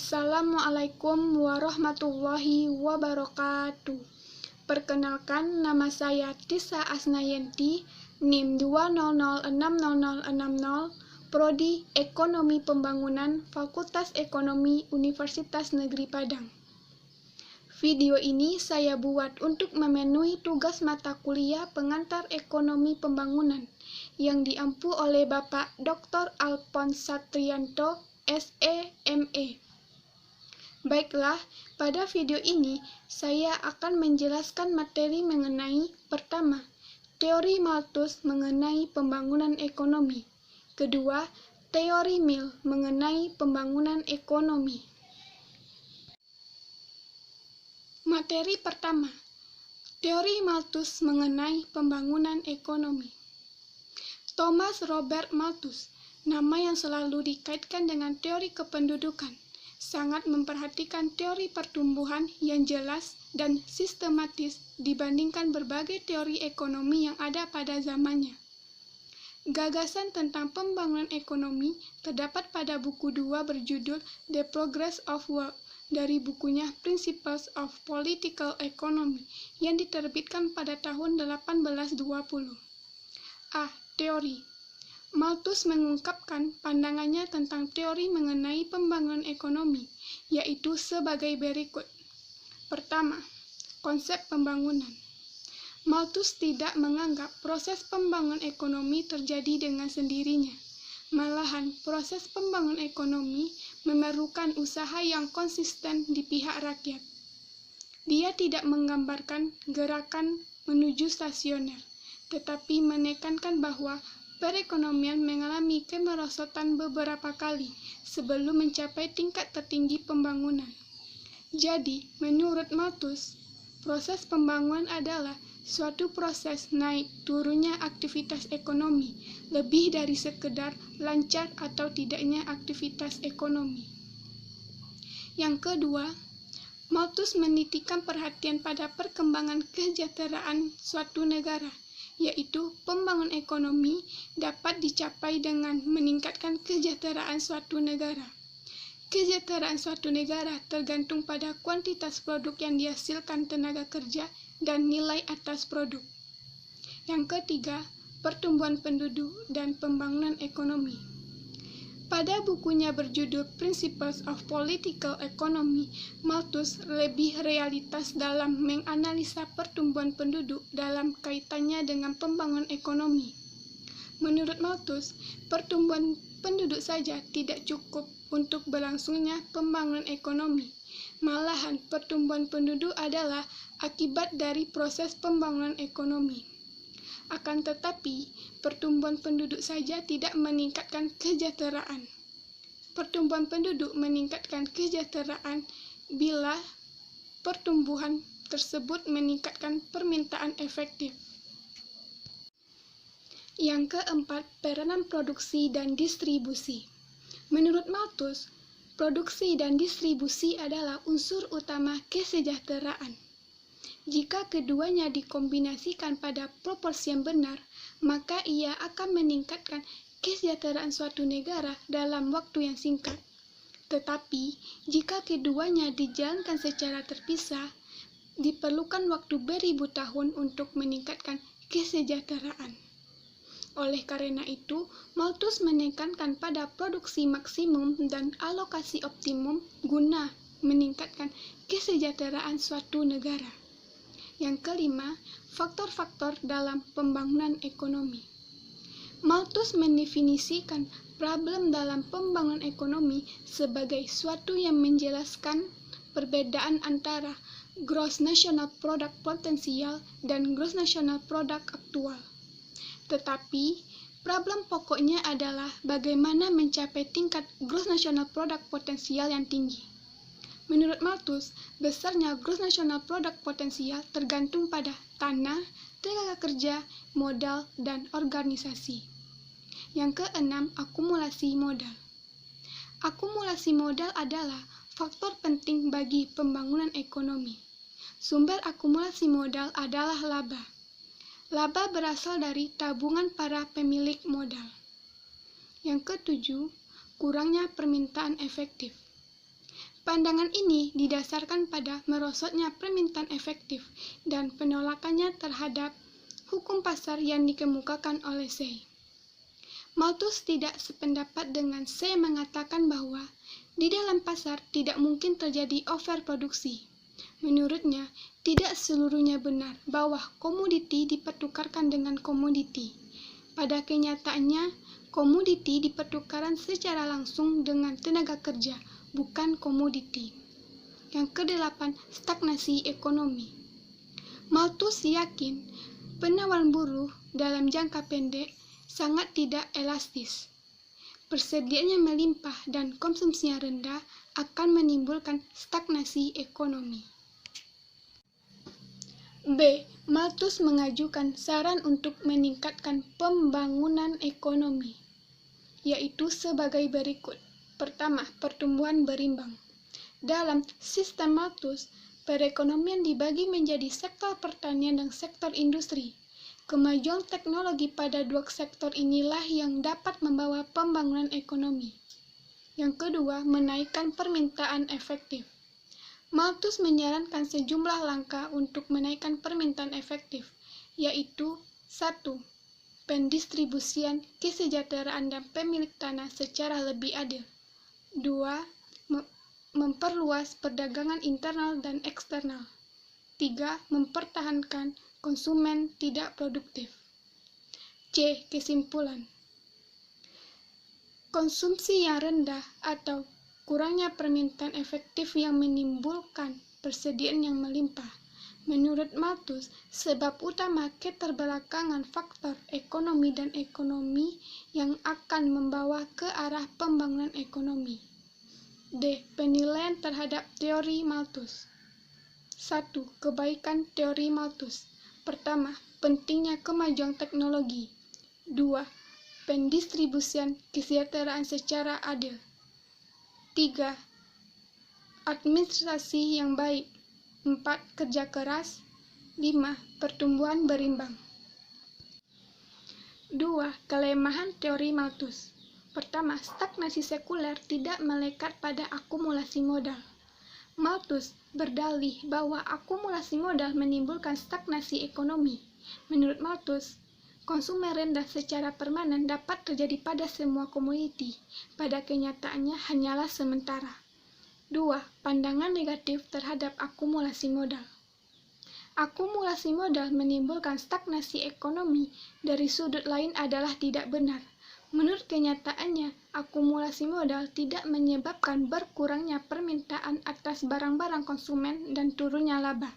Assalamualaikum warahmatullahi wabarakatuh. Perkenalkan, nama saya Tisa Asnayanti, NIM 2006060, Prodi Ekonomi Pembangunan, Fakultas Ekonomi Universitas Negeri Padang. Video ini saya buat untuk memenuhi tugas mata kuliah pengantar ekonomi pembangunan yang diampu oleh Bapak Dr. Alphonse Satrianto, SEME. Baiklah, pada video ini saya akan menjelaskan materi mengenai pertama, teori Malthus mengenai pembangunan ekonomi. Kedua, teori Mill mengenai pembangunan ekonomi. Materi pertama, teori Malthus mengenai pembangunan ekonomi. Thomas Robert Malthus, nama yang selalu dikaitkan dengan teori kependudukan, sangat memperhatikan teori pertumbuhan yang jelas dan sistematis dibandingkan berbagai teori ekonomi yang ada pada zamannya. Gagasan tentang pembangunan ekonomi terdapat pada buku 2 berjudul The Progress of Wealth dari bukunya Principles of Political Economy yang diterbitkan pada tahun 1820. A. Teori. Malthus mengungkapkan pandangannya tentang teori mengenai pembangunan ekonomi, yaitu sebagai berikut. Pertama, konsep pembangunan. Malthus tidak menganggap proses pembangunan ekonomi terjadi dengan sendirinya. Malahan, proses pembangunan ekonomi memerlukan usaha yang konsisten di pihak rakyat. Dia tidak menggambarkan gerakan menuju stasioner, tetapi menekankan bahwa perekonomian mengalami kemerosotan beberapa kali sebelum mencapai tingkat tertinggi pembangunan. Jadi, menurut Malthus, proses pembangunan adalah suatu proses naik turunnya aktivitas ekonomi, lebih dari sekedar lancar atau tidaknya aktivitas ekonomi. Yang kedua, Malthus menitikan perhatian pada perkembangan kesejahteraan suatu negara, yaitu pembangunan ekonomi dapat dicapai dengan meningkatkan kesejahteraan suatu negara. Kesejahteraan suatu negara tergantung pada kuantitas produk yang dihasilkan tenaga kerja dan nilai atas produk. Yang ketiga, pertumbuhan penduduk dan pembangunan ekonomi. Pada bukunya berjudul Principles of Political Economy, Malthus lebih realitas dalam menganalisa pertumbuhan penduduk dalam kaitannya dengan pembangunan ekonomi. Menurut Malthus, pertumbuhan penduduk saja tidak cukup untuk berlangsungnya pembangunan ekonomi. Malahan, pertumbuhan penduduk adalah akibat dari proses pembangunan ekonomi. Akan tetapi, pertumbuhan penduduk saja tidak meningkatkan kesejahteraan. Pertumbuhan penduduk meningkatkan kesejahteraan bila pertumbuhan tersebut meningkatkan permintaan efektif. Yang keempat, peranan produksi dan distribusi. Menurut Malthus, produksi dan distribusi adalah unsur utama kesejahteraan. Jika keduanya dikombinasikan pada proporsi yang benar, maka ia akan meningkatkan kesejahteraan suatu negara dalam waktu yang singkat. Tetapi, jika keduanya dijalankan secara terpisah, diperlukan waktu beribu tahun untuk meningkatkan kesejahteraan. Oleh karena itu, Malthus menekankan pada produksi maksimum dan alokasi optimum guna meningkatkan kesejahteraan suatu negara. Yang kelima, faktor-faktor dalam pembangunan ekonomi. Malthus mendefinisikan problem dalam pembangunan ekonomi sebagai suatu yang menjelaskan perbedaan antara gross national product potensial dan gross national product aktual. Tetapi, problem pokoknya adalah bagaimana mencapai tingkat gross national product potensial yang tinggi. Menurut Malthus, besarnya gross national product potensial tergantung pada tanah, tenaga kerja, modal, dan organisasi. Yang keenam, akumulasi modal. Akumulasi modal adalah faktor penting bagi pembangunan ekonomi. Sumber akumulasi modal adalah laba. Laba berasal dari tabungan para pemilik modal. Yang ketujuh, kurangnya permintaan efektif. Pandangan ini didasarkan pada merosotnya permintaan efektif dan penolakannya terhadap hukum pasar yang dikemukakan oleh Say. Malthus tidak sependapat dengan Say mengatakan bahwa di dalam pasar tidak mungkin terjadi overproduksi. Menurutnya, tidak seluruhnya benar bahwa komoditi dipertukarkan dengan komoditi. Pada kenyataannya, komoditi dipertukarkan secara langsung dengan tenaga kerja, bukan komoditi. Yang kedelapan, stagnasi ekonomi. Malthus yakin penawaran buruh dalam jangka pendek sangat tidak elastis. Persediaannya melimpah dan konsumsinya rendah akan menimbulkan stagnasi ekonomi. B. Malthus mengajukan saran untuk meningkatkan pembangunan ekonomi, yaitu sebagai berikut. Pertama, pertumbuhan berimbang. Dalam sistem Malthus, perekonomian dibagi menjadi sektor pertanian dan sektor industri. Kemajuan teknologi pada dua sektor inilah yang dapat membawa pembangunan ekonomi. Yang kedua, menaikkan permintaan efektif. Malthus menyarankan sejumlah langkah untuk menaikkan permintaan efektif, yaitu 1. Pendistribusian kesejahteraan dan pemilik tanah secara lebih adil. 2. Memperluas perdagangan internal dan eksternal. 3. Mempertahankan konsumen tidak produktif. C. Kesimpulan. Konsumsi yang rendah atau kurangnya permintaan efektif yang menimbulkan persediaan yang melimpah. Menurut Malthus, sebab utama keterbelakangan faktor ekonomi dan ekonomi yang akan membawa ke arah pembangunan ekonomi. D. Penilaian terhadap teori Malthus. 1. Kebaikan teori Malthus. Pertama, pentingnya kemajuan teknologi. 2. Pendistribusian kesejahteraan secara adil. 3. Administrasi yang baik. 4. Kerja keras. 5. Pertumbuhan berimbang. 2. Kelemahan teori Malthus. Pertama, stagnasi sekuler tidak melekat pada akumulasi modal. Malthus berdalih bahwa akumulasi modal menimbulkan stagnasi ekonomi. Menurut Malthus, konsumen rendah secara permanen dapat terjadi pada semua komoditi. Pada kenyataannya hanyalah sementara. 2. Pandangan negatif terhadap akumulasi modal. Akumulasi modal menimbulkan stagnasi ekonomi dari sudut lain adalah tidak benar. Menurut kenyataannya, akumulasi modal tidak menyebabkan berkurangnya permintaan atas barang-barang konsumen dan turunnya laba.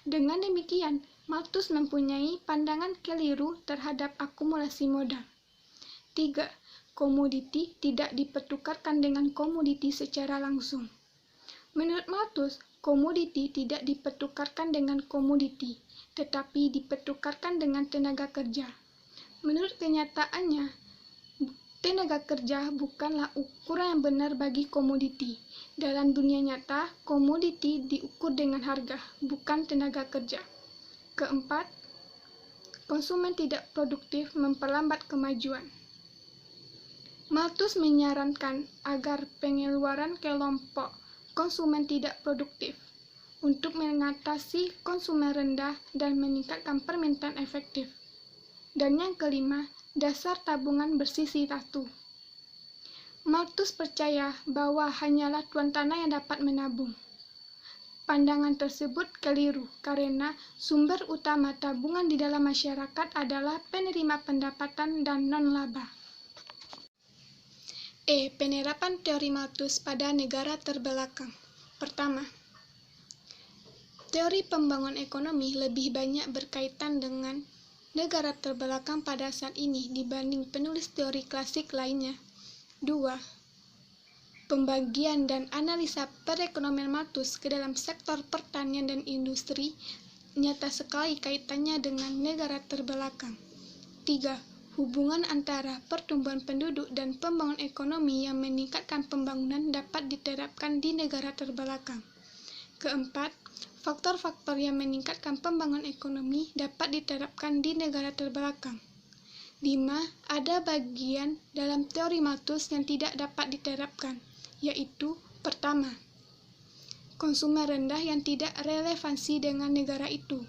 Dengan demikian, Malthus mempunyai pandangan keliru terhadap akumulasi modal. 3. Komoditi tidak dipertukarkan dengan komoditi secara langsung. Menurut Malthus, komoditi tidak dipertukarkan dengan komoditi, tetapi dipertukarkan dengan tenaga kerja. Menurut kenyataannya, tenaga kerja bukanlah ukuran yang benar bagi komoditi. Dalam dunia nyata, komoditi diukur dengan harga, bukan tenaga kerja. Keempat, konsumen tidak produktif memperlambat kemajuan. Malthus menyarankan agar pengeluaran kelompok konsumen tidak produktif untuk mengatasi konsumen rendah dan meningkatkan permintaan efektif. Dan yang kelima, dasar tabungan bersisi 1. Malthus percaya bahwa hanyalah tuan tanah yang dapat menabung. Pandangan tersebut keliru karena sumber utama tabungan di dalam masyarakat adalah penerima pendapatan dan non-laba. Penerapan teori Malthus pada negara terbelakang. Pertama, teori pembangunan ekonomi lebih banyak berkaitan dengan negara terbelakang pada saat ini dibanding penulis teori klasik lainnya. 2. Pembagian dan analisa perekonomian Malthus ke dalam sektor pertanian dan industri nyata sekali kaitannya dengan negara terbelakang. 3. Hubungan antara pertumbuhan penduduk dan pembangunan ekonomi yang meningkatkan pembangunan dapat diterapkan di negara terbelakang. Keempat, faktor-faktor yang meningkatkan pembangunan ekonomi dapat diterapkan di negara terbelakang. 5. Ada bagian dalam teori Malthus yang tidak dapat diterapkan, yaitu pertama, konsumen rendah yang tidak relevansi dengan negara itu.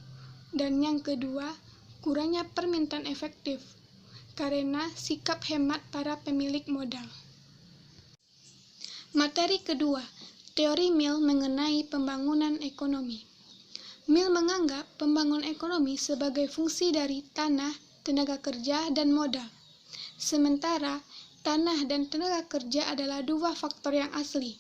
Dan yang kedua, kurangnya permintaan efektif karena sikap hemat para pemilik modal. Materi kedua, teori Mill mengenai pembangunan ekonomi. Mill menganggap pembangunan ekonomi sebagai fungsi dari tanah, tenaga kerja, dan modal. Sementara, tanah dan tenaga kerja adalah dua faktor yang asli.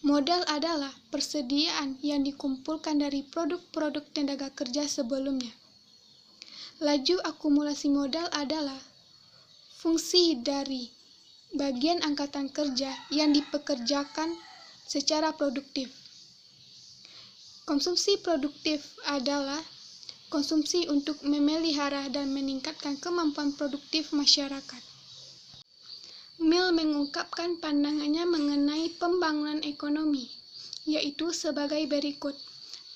Modal adalah persediaan yang dikumpulkan dari produk-produk tenaga kerja sebelumnya. Laju akumulasi modal adalah fungsi dari bagian angkatan kerja yang dipekerjakan secara produktif. Konsumsi produktif adalah konsumsi untuk memelihara dan meningkatkan kemampuan produktif masyarakat. Mill mengungkapkan pandangannya mengenai pembangunan ekonomi, yaitu sebagai berikut.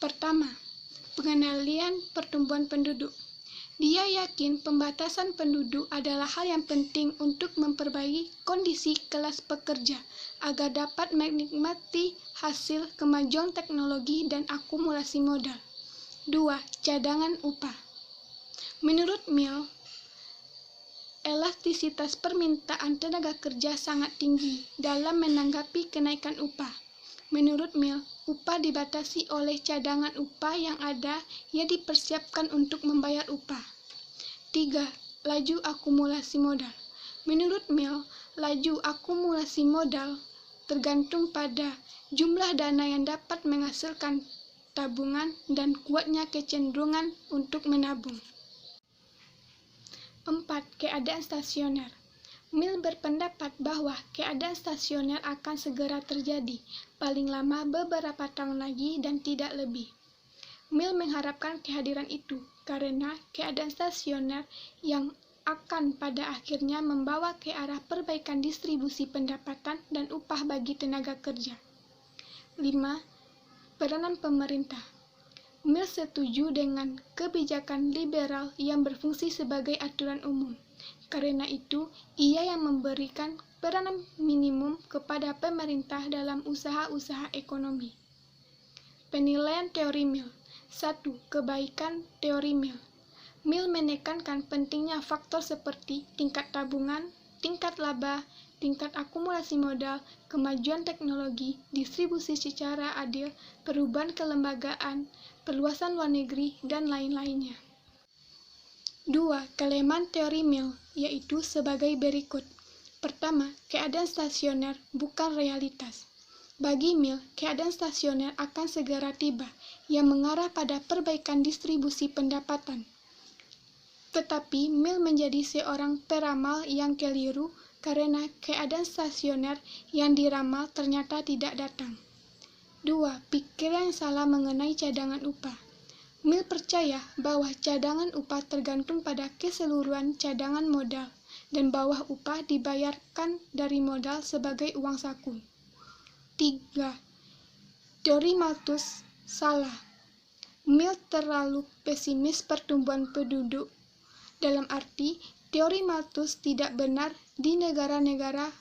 Pertama, pengendalian pertumbuhan penduduk. Dia yakin pembatasan penduduk adalah hal yang penting untuk memperbaiki kondisi kelas pekerja agar dapat menikmati hasil kemajuan teknologi dan akumulasi modal. 2. Cadangan upah. Menurut Mill, elastisitas permintaan tenaga kerja sangat tinggi dalam menanggapi kenaikan upah. Menurut Mill, upah dibatasi oleh cadangan upah yang ada yang dipersiapkan untuk membayar upah. 3. Laju akumulasi modal. Menurut Mill, laju akumulasi modal tergantung pada jumlah dana yang dapat menghasilkan tabungan dan kuatnya kecenderungan untuk menabung. 4. Keadaan stasioner. Mill berpendapat bahwa keadaan stasioner akan segera terjadi, paling lama beberapa tahun lagi dan tidak lebih. Mill mengharapkan kehadiran itu karena keadaan stasioner yang akan pada akhirnya membawa ke arah perbaikan distribusi pendapatan dan upah bagi tenaga kerja. 5. Peranan pemerintah. Mill setuju dengan kebijakan liberal yang berfungsi sebagai aturan umum. Karena itu, ia yang memberikan peranan minimum kepada pemerintah dalam usaha-usaha ekonomi. Penilaian teori Mill. 1. Kebaikan teori Mill. Mill menekankan pentingnya faktor seperti tingkat tabungan, tingkat laba, tingkat akumulasi modal, kemajuan teknologi, distribusi secara adil, perubahan kelembagaan, perluasan luar negeri, dan lain-lainnya. 2. Kelemahan teori Mill, yaitu sebagai berikut. Pertama, keadaan stasioner bukan realitas. Bagi Mill, keadaan stasioner akan segera tiba, yang mengarah pada perbaikan distribusi pendapatan. Tetapi Mill menjadi seorang peramal yang keliru karena keadaan stasioner yang diramal ternyata tidak datang. 2. Pikiran yang salah mengenai cadangan upah. Mill percaya bahwa cadangan upah tergantung pada keseluruhan cadangan modal dan bahwa upah dibayarkan dari modal sebagai uang saku. 3. Teori Malthus salah. Mill terlalu pesimis pertumbuhan penduduk. Dalam arti, teori Malthus tidak benar di negara-negara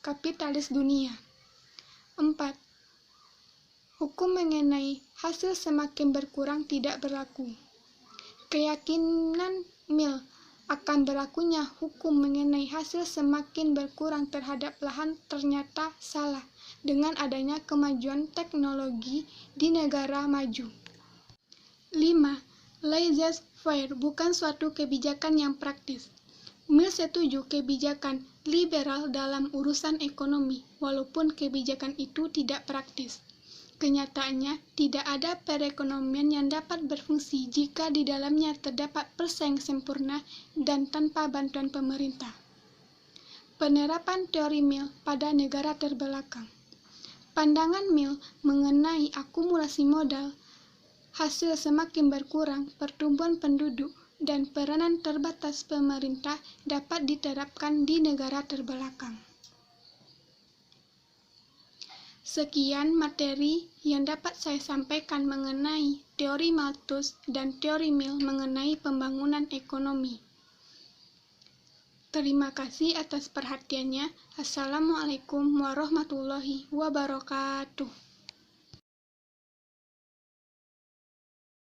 kapitalis dunia. 4. Hukum mengenai hasil semakin berkurang tidak berlaku. Keyakinan Mill akan berlakunya hukum mengenai hasil semakin berkurang terhadap lahan ternyata salah dengan adanya kemajuan teknologi di negara maju. 5. Laissez-faire bukan suatu kebijakan yang praktis. Mill setuju kebijakan liberal dalam urusan ekonomi, walaupun kebijakan itu tidak praktis. Kenyataannya, tidak ada perekonomian yang dapat berfungsi jika di dalamnya terdapat persaingan sempurna dan tanpa bantuan pemerintah. Penerapan teori Mill pada negara terbelakang. Pandangan Mill mengenai akumulasi modal, hasil semakin berkurang, pertumbuhan penduduk, dan peranan terbatas pemerintah dapat diterapkan di negara terbelakang. Sekian materi yang dapat saya sampaikan mengenai teori Malthus dan teori Mill mengenai pembangunan ekonomi. Terima kasih atas perhatiannya. Assalamualaikum warahmatullahi wabarakatuh.